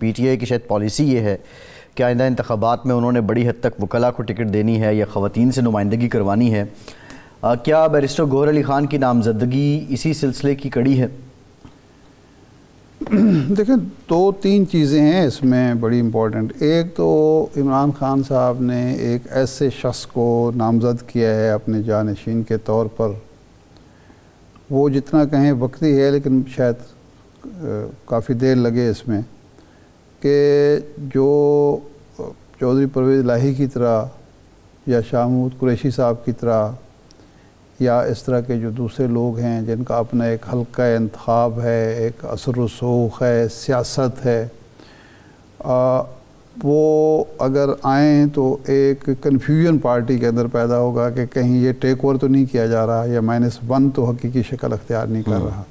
P T I کی شاید policy یہ ہے کہ آئندہ انتخابات میں انہوں نے بڑی حد تک وکلاء کو ٹکٹ دینی ہے یا خواتین سے نمائندگی کروانی ہے. کیا بیرسٹر گوہر علی خان کی نامزدگی اسی سلسلے کی کڑی ہے؟ دیکھیں 2-3 چیزیں ہیں اس میں بڑی امپورٹنٹ. ایک تو عمران خان صاحب نے ایک ایسے شخص کو نامزد کیا ہے اپنے جانشین کے طور پر، وہ جتنا کہیں وقتی ہے لیکن شاید کافی دیر لگے اس میں، کہ جو چودھری پرویز الہی کی طرح یا شاہ محمود قریشی صاحب کی طرح یا اس طرح کے جو دوسرے لوگ ہیں جن کا اپنا ایک حلقہ انتخاب ہے، ایک اثر و رسوخ ہے، سیاست ہے، وہ اگر آئیں تو ایک کنفیوژن پارٹی کے اندر پیدا ہوگا کہ کہیں یہ ٹیک اوور تو نہیں کیا جا رہا یا -1 تو حقیقی شکل اختیار نہیں کر رہا.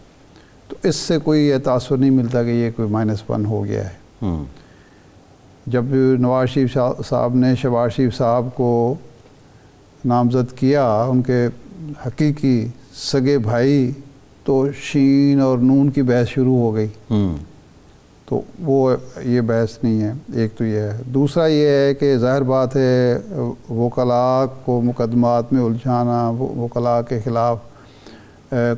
تو اس سے کوئی یہ تاثر نہیں ملتا کہ یہ کوئی -1 ہو گیا ہے. جب نواز شریف صاحب نے شہباز شریف صاحب کو نامزد کیا، ان کے حقیقی سگے بھائی، تو شین اور نون کی بحث شروع ہو گئی. تو وہ یہ بحث نہیں ہے. ایک تو یہ ہے. دوسرا یہ ہے کہ ظاہر بات ہے وکلاء کو مقدمات میں الجھانا، وکلاء کے خلاف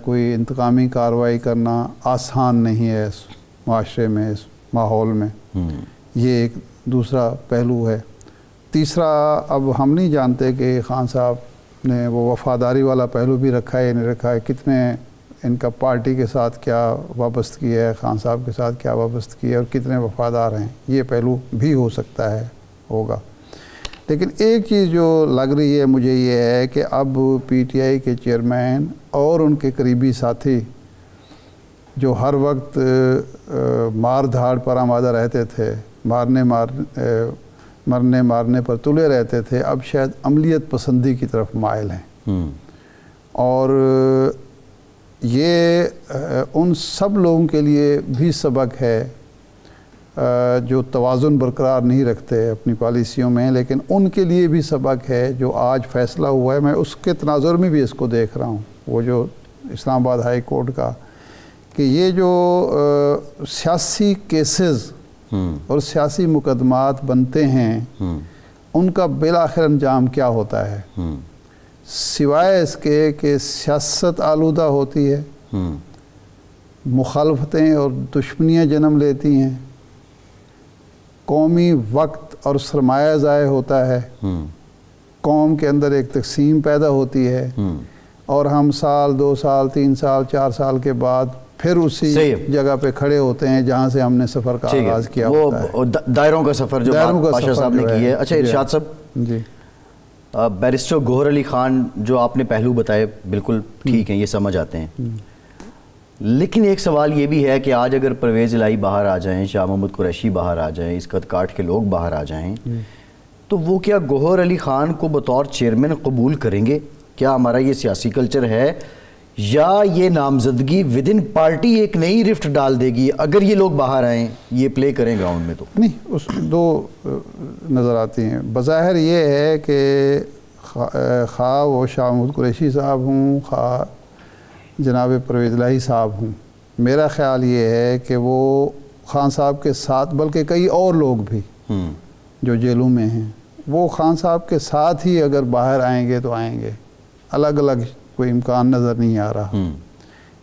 کوئی انتقامی کارروائی کرنا آسان نہیں ہے اس معاشرے میں، اس ماحول میں. یہ ایک دوسرا پہلو ہے. تیسرا، اب ہم نہیں جانتے کہ خان صاحب نے وہ وفاداری والا پہلو بھی رکھا ہے یا نہیں رکھا ہے، کتنے ان کا پارٹی کے ساتھ کیا وابستگی ہے، خان صاحب کے ساتھ کیا وابستگی ہے اور کتنے وفادار ہیں، یہ پہلو بھی ہو سکتا ہے، ہوگا. لیکن ایک چیز جو لگ رہی ہے مجھے یہ ہے کہ اب پی ٹی آئی کے چیئرمین اور ان کے قریبی ساتھی جو ہر وقت مار دھاڑ پر آمادہ رہتے تھے، مرنے مارنے پر تلے رہتے تھے، اب شاید عملیت پسندی کی طرف مائل ہیں. اور یہ ان سب لوگوں کے لیے بھی سبق ہے جو توازن برقرار نہیں رکھتے اپنی پالیسیوں میں، لیکن ان کے لیے بھی سبق ہے جو آج فیصلہ ہوا ہے. میں اس کے تناظر میں بھی اس کو دیکھ رہا ہوں، وہ جو اسلام آباد ہائی کورٹ کا، کہ یہ جو سیاسی کیسز اور سیاسی مقدمات بنتے ہیں ان کا بالآخر انجام کیا ہوتا ہے، سوائے اس کے کہ سیاست آلودہ ہوتی ہے، مخالفتیں اور دشمنیاں جنم لیتی ہیں، قومی وقت اور سرمایہ ضائع ہوتا ہے، قوم کے اندر ایک تقسیم پیدا ہوتی ہے، اور ہم 1 2 سال 3 سال 4 سال کے بعد پھر اسی جگہ پہ کھڑے ہوتے ہیں جہاں سے ہم نے سفر کا آغاز کیا ہوتا ہے. وہ دائروں کا سفر جو پاشا صاحب نے کی ہے. اچھا ارشاد صاحب، جی بیرسٹر گوہر علی خان جو آپ نے پہلو بتائے بالکل ٹھیک ہیں، یہ سمجھ آتے ہیں، لیکن ایک سوال یہ بھی ہے کہ آج اگر پرویز الہی باہر آ جائیں، شاہ محمود قریشی باہر آ جائیں، اس قد کاٹ کے لوگ باہر آ جائیں، تو وہ کیا گوہر علی خان کو بطور چیئرمین قبول کریں گے؟ کیا ہمارا یہ سیاسی کلچر ہے، یا یہ نامزدگی ودن پارٹی ایک نئی رفٹ ڈال دے گی اگر یہ لوگ باہر آئیں، یہ پلے کریں گراؤنڈ میں؟ تو نہیں، اس 2 نظر آتی ہیں. بظاہر یہ ہے کہ خواہ وہ شاہ محمود قریشی صاحب ہوں، خواہ جناب پرویز الہی صاحب ہوں، میرا خیال یہ ہے کہ وہ خان صاحب کے ساتھ، بلکہ کئی اور لوگ بھی جو جیلوں میں ہیں، وہ خان صاحب کے ساتھ ہی اگر باہر آئیں گے تو آئیں گے. الگ الگ کوئی امکان نظر نہیں آ رہا.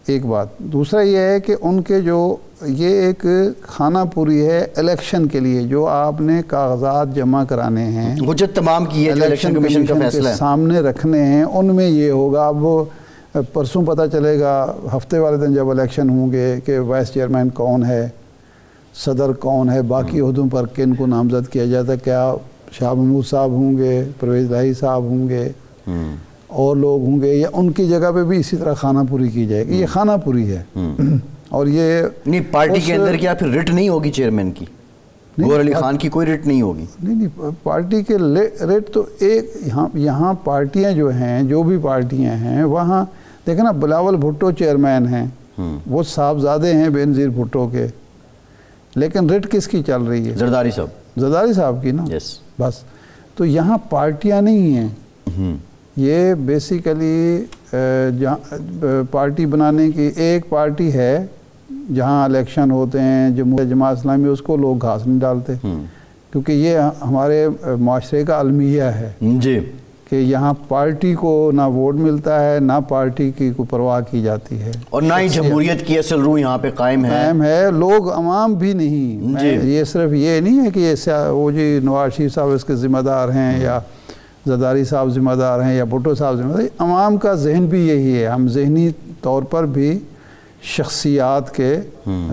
ایک بات. دوسرا یہ ہے کہ ان کے جو یہ ایک خانہ پوری ہے الیکشن کے لیے، جو آپ نے کاغذات جمع کرانے ہیں، حجت تمام کی ہے، الیکشن کمیشن کا فیصلہ ہے، سامنے رکھنے ہیں، ان میں یہ ہوگا. اب پرسوں پتہ چلے گا، ہفتے والے دن جب الیکشن ہوں گے، کہ وائس چیئرمین کون ہے، صدر کون ہے، باقی عہدوں پر کن کو نامزد کیا جاتا ہے. کیا شاہ محمود صاحب ہوں گے، پرویز الہی صاحب ہوں گے، اور لوگ ہوں گے، یا ان کی جگہ پہ بھی اسی طرح خانہ پوری کی جائے گی؟ یہ خانہ پوری ہے. اور یہ نہیں، پارٹی کے اندر کیا پھر رٹ نہیں ہوگی چیئرمین کی؟ گوہر علی خان کی کوئی رٹ نہیں ہوگی؟ نہیں، پارٹی کے رٹ تو ایک یہاں پارٹیاں جو ہیں، جو بھی پارٹیاں ہیں، وہاں دیکھیں نا، بلاول بھٹو چیئرمین ہیں، وہ صاحبزادے ہیں بے نظیر بھٹو کے، لیکن رٹ کس کی چل رہی ہے؟ زرداری صاحب کی نا. بس. تو یہاں پارٹیاں نہیں ہیں، یہ بیسیکلی پارٹی بنانے کی ایک پارٹی ہے جہاں الیکشن ہوتے ہیں جماعت اسلامی اس کو لوگ گھاس نہیں ڈالتے، کیونکہ یہ ہمارے معاشرے کا المیہ ہے جی کہ یہاں پارٹی کو نہ ووٹ ملتا ہے، نہ پارٹی کی کوئی پرواہ کی جاتی ہے، اور نہ ہی جمہوریت کی اصل روح یہاں پہ قائم ہے، لوگ عوام بھی نہیں۔ یہ صرف یہ نہیں ہے کہ وہ جی نواز شریف صاحب اس کے ذمہ دار ہیں یا زرداری صاحب ذمہ دار ہیں یا بھٹو صاحب ذمہ دار، عوام کا ذہن بھی یہی ہے، ہم ذہنی طور پر بھی شخصیات کے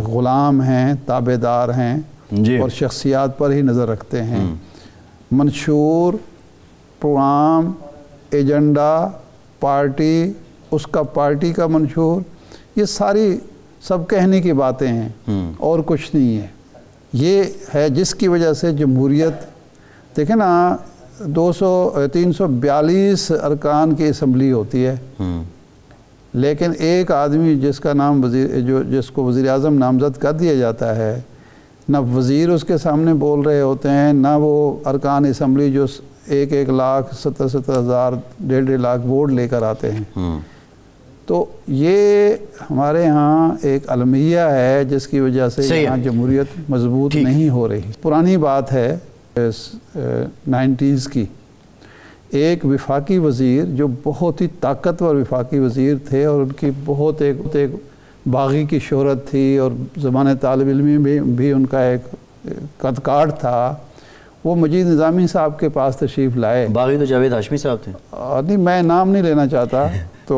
غلام ہیں، تابع دار ہیں، اور شخصیات پر ہی نظر رکھتے ہیں۔ منشور، پروگرام، ایجنڈا، پارٹی، اس کا پارٹی کا منشور، یہ ساری سب کہنے کی باتیں ہیں اور کچھ نہیں ہے۔ یہ ہے جس کی وجہ سے جمہوریت، دیکھیں نا 342 ارکان کی اسمبلی ہوتی ہے، لیکن ایک آدمی جس کا نام جس کو وزیر اعظم نامزد کر دیا جاتا ہے، نہ وزیر اس کے سامنے بول رہے ہوتے ہیں، نہ وہ ارکان اسمبلی جو 1,70,000 1.5 لاکھ ووٹ لے کر آتے ہیں۔ تو یہ ہمارے ہاں ایک المیہ ہے جس کی وجہ سے یہاں جمہوریت مضبوط نہیں ہو رہی۔ پرانی بات ہے 90s کی، ایک وفاقی وزیر جو بہت ہی طاقتور وفاقی وزیر تھے اور ان کی بہت ایک باغی کی شہرت تھی، اور زمانہ طالب علمی میں بھی ان کا ایک قد کاٹ تھا، وہ مجید نظامی صاحب کے پاس تشریف لائے۔ باغی تو جاوید ہاشمی صاحب تھے، نہیں میں نام نہیں لینا چاہتا، تو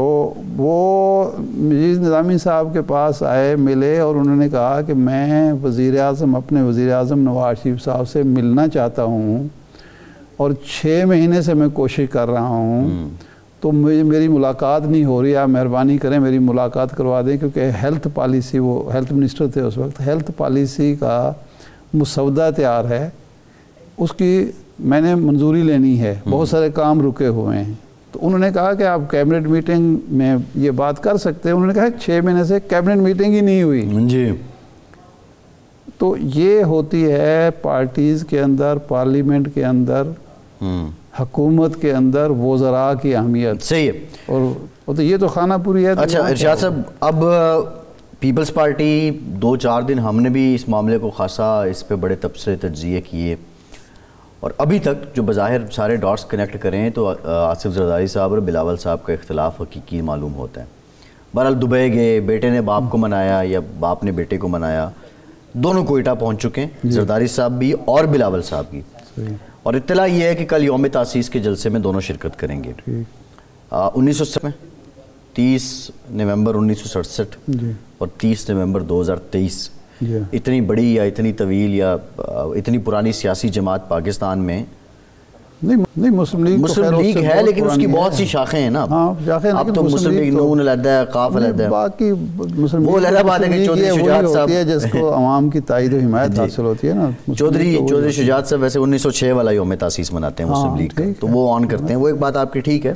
وہ مجید نظامی صاحب کے پاس آئے، ملے، اور انہوں نے کہا کہ میں اپنے وزیر اعظم نواز شریف صاحب سے ملنا چاہتا ہوں، اور 6 مہینے سے میں کوشش کر رہا ہوں، تو میری ملاقات نہیں ہو رہی، آپ مہربانی کریں میری ملاقات کروا دیں، کیونکہ ہیلتھ پالیسی، وہ ہیلتھ منسٹر تھے اس وقت، ہیلتھ پالیسی کا مسودہ تیار ہے، اس کی میں نے منظوری لینی ہے، بہت سارے کام رکے ہوئے ہیں۔ تو انہوں نے کہا کہ آپ کیبنٹ میٹنگ میں یہ بات کر سکتے ہیں، انہوں نے کہا 6 مہینے سے کیبنٹ میٹنگ ہی نہیں ہوئی۔ جی تو یہ ہوتی ہے پارٹیز کے اندر، پارلیمنٹ کے اندر، حکومت کے اندر وزراء کی اہمیت۔ صحیح ہے، اور تو یہ تو خانہ پوری ہے۔ اچھا ارشاد صاحب، اب پیپلز پارٹی 2-4 دن ہم نے بھی اس معاملے کو خاصا اس پہ بڑے تبصرے تجزیے کیے، اور ابھی تک جو بظاہر سارے ڈاٹس کنیکٹ کریں تو آصف زرداری صاحب اور بلاول صاحب کا اختلاف حقیقی معلوم ہوتا ہے۔ بہرحال دبئی گئے، بیٹے نے باپ کو منایا یا باپ نے بیٹے کو منایا، دونوں کوئٹہ پہنچ چکے ہیں، زرداری صاحب بھی اور بلاول صاحب بھی، اور اطلاع یہ ہے کہ کل یوم تاسیس کے جلسے میں دونوں شرکت کریں گے۔ 30 نومبر 1967 اور 30 نومبر 2023، اتنی بڑی یا اتنی طویل یا اتنی پرانی سیاسی جماعت پاکستان میں نہیں، مسلم لیگ ہے، لیکن اس کی بہت سی شاخیں ہیں نا۔ اب تو مسلم لیگ نون علیحدہ ہے، قاف علیحدہ ہے، باقی مسلم وہ علیحدہ بات ہے کہ چودھری شجاعت صاحب جس کو عوام کی تائید و حمایت حاصل ہوتی ہے نا۔ چودھری شجاعت صاحب ویسے 1906 والا یوم تاسیس مناتے ہیں مسلم لیگ کا، تو وہ آن کرتے ہیں، وہ ایک بات آپ کی ٹھیک ہے۔